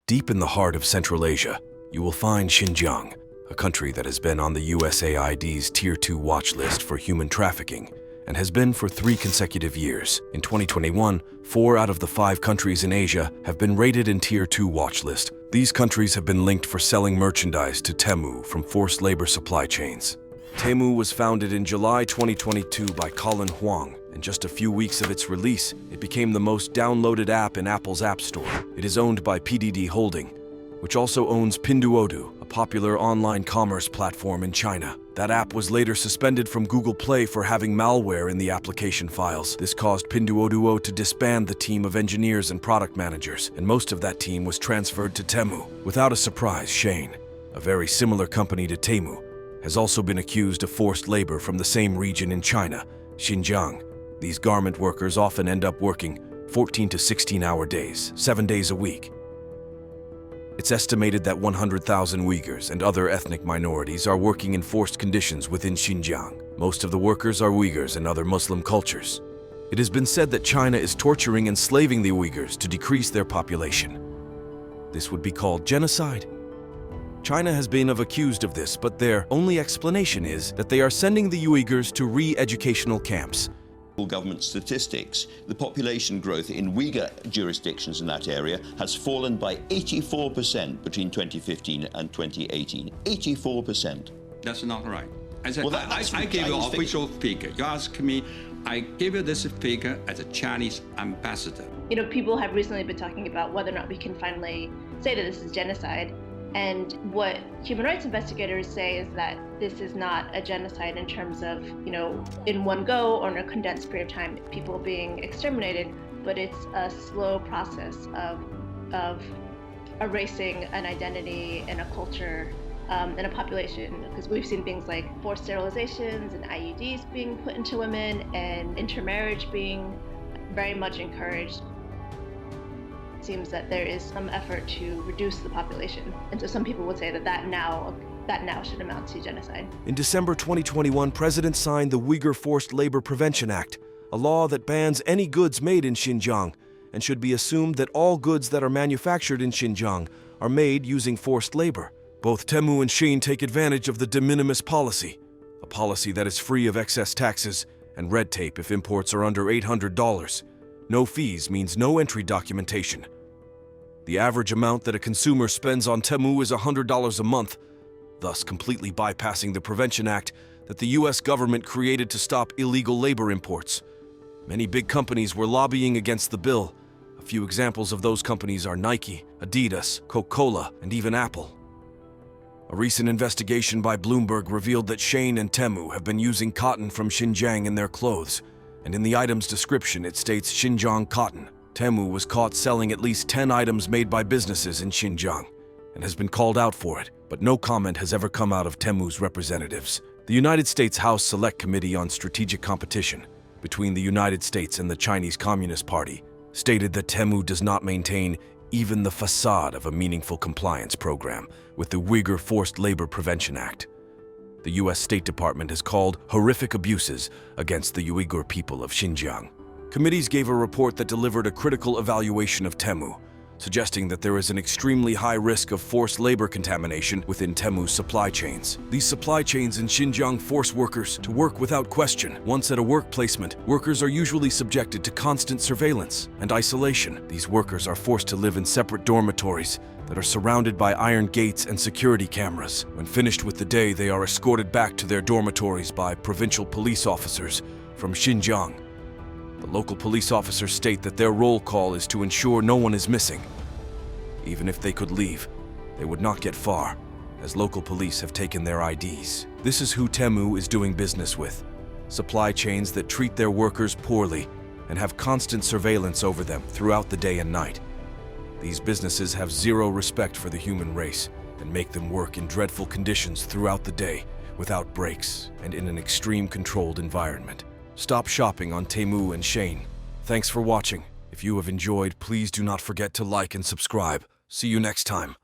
Deep in the heart of Central Asia, you will find Xinjiang, a country that has been on the USAID's Tier 2 watch list for human trafficking and has been for 3 consecutive years. In 2021, 4 out of the 5 countries in Asia have been rated in Tier 2 watch list. These countries have been linked for selling merchandise to Temu from forced labor supply chains. Temu was founded in July 2022 by Colin Huang. In just a few weeks of its release, it became the most downloaded app in Apple's App Store. It is owned by PDD Holding, which also owns Pinduoduo, a popular online commerce platform in China. That app was later suspended from Google Play for having malware in the application files. This caused Pinduoduo to disband the team of engineers and product managers, and most of that team was transferred to Temu. Without a surprise, Shein, a very similar company to Temu, has also been accused of forced labor from the same region in China, Xinjiang. These garment workers often end up working 14 to 16-hour days, 7 days a week. It's estimated that 100,000 Uyghurs and other ethnic minorities are working in forced conditions within Xinjiang. Most of the workers are Uyghurs and other Muslim cultures. It has been said that China is torturing and enslaving the Uyghurs to decrease their population. This would be called genocide. China has been accused of this, but their only explanation is that they are sending the Uyghurs to re-educational camps. Government statistics, the population growth in Uyghur jurisdictions in that area has fallen by 84% between 2015 and 2018. 84%. That's not right. I said, Well, I gave you an official figure. You ask me, I give you this figure as a Chinese ambassador. You know, people have recently been talking about whether or not we can finally say that this is genocide. And what human rights investigators say is that this is not a genocide in terms of, you know, in one go or in a condensed period of time, people being exterminated, but it's a slow process of erasing an identity and a culture and a population. Because we've seen things like forced sterilizations and IUDs being put into women and intermarriage being very much encouraged. Seems that there is some effort to reduce the population. And so some people would say that now should amount to genocide. In December 2021, President signed the Uyghur Forced Labor Prevention Act, a law that bans any goods made in Xinjiang and should be assumed that all goods that are manufactured in Xinjiang are made using forced labor. Both Temu and Shein take advantage of the de minimis policy, a policy that is free of excess taxes and red tape if imports are under $800. No fees means no entry documentation. The average amount that a consumer spends on Temu is $100 a month, thus completely bypassing the Prevention Act that the US government created to stop illegal labor imports. Many big companies were lobbying against the bill. A few examples of those companies are Nike, Adidas, Coca-Cola, and even Apple. A recent investigation by Bloomberg revealed that Shein and Temu have been using cotton from Xinjiang in their clothes, and in the item's description it states Xinjiang cotton. Temu was caught selling at least 10 items made by businesses in Xinjiang and has been called out for it, but no comment has ever come out of Temu's representatives. The United States House Select Committee on Strategic Competition between the United States and the Chinese Communist Party stated that Temu does not maintain even the facade of a meaningful compliance program with the Uyghur Forced Labor Prevention Act. The US State Department has called horrific abuses against the Uyghur people of Xinjiang. Committees gave a report that delivered a critical evaluation of Temu, suggesting that there is an extremely high risk of forced labor contamination within Temu's supply chains. These supply chains in Xinjiang force workers to work without question. Once at a work placement, workers are usually subjected to constant surveillance and isolation. These workers are forced to live in separate dormitories that are surrounded by iron gates and security cameras. When finished with the day, they are escorted back to their dormitories by provincial police officers from Xinjiang. The local police officers state that their roll call is to ensure no one is missing. Even if they could leave, they would not get far, as local police have taken their IDs. This is who Temu is doing business with. Supply chains that treat their workers poorly and have constant surveillance over them throughout the day and night. These businesses have zero respect for the human race and make them work in dreadful conditions throughout the day, without breaks and in an extreme controlled environment. Stop shopping on Temu and Shein. Thanks for watching. If you have enjoyed, please do not forget to like and subscribe. See you next time.